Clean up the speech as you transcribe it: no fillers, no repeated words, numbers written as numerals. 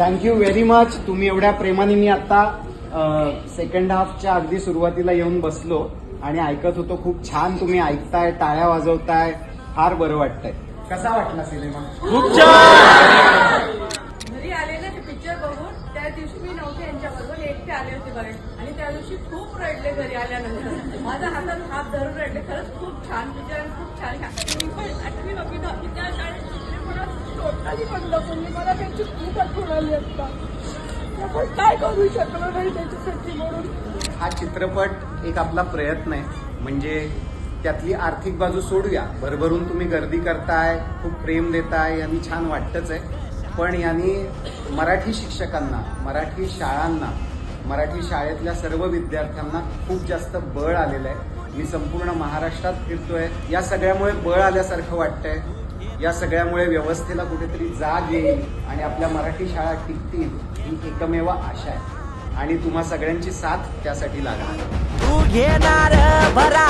Thank you very much. तुम्ही एवढ्या प्रेमाने, मी आता सेकंड हाफच्या अगदी सुरुवातीला येऊन बसलो आणि ऐकत होतो. खूप छान तुम्ही ऐकताय, टाळ्या वाजवताय, फार बरं वाटतंय. कसा वाटला सिनेमा? खूप छान. घरी आले ना ते पिक्चर बघून, त्या दिवशी मी नव्हते यांच्याबरोबर, एकटे आले होते बघा, आणि त्या दिवशी खूप रडले घरी आल्यानंतर. माझ्या हातात हात धरून रडले. खरंच खूप छान पिक्चर आणि खूप छान. मी पण 8वी 9वी त्या शाळेत मला टोटली बंद पडली. मला त्यांची खूप आठवण आली असता. आपण काय करू शकलो नाही त्याच्यासाठी म्हणून. हा चित्रपट एक आपला प्रयत्न आहे. म्हणजे त्यातली आर्थिक बाजू सोडूया, भरभरून तुम्ही गर्दी करताय, खूप प्रेम देताय, यांनी छान वाटतंच आहे. पण यांनी मराठी शिक्षकांना, मराठी शाळांना, मराठी शाळेतल्या सर्व विद्यार्थ्यांना खूप जास्त बळ आलेलं आहे. मी संपूर्ण महाराष्ट्रात फिरतोय. या सगळ्यामुळे बळ आल्यासारखं वाटतंय. या सगळ्यामुळे व्यवस्थेला कुठेतरी जाग येईल आणि आपल्या मराठी शाळा टिकतील, ही एकमेव आशा आहे. आणि तुम्हा सगळ्यांची साथ त्यासाठी लागणार. तू घेणार भरा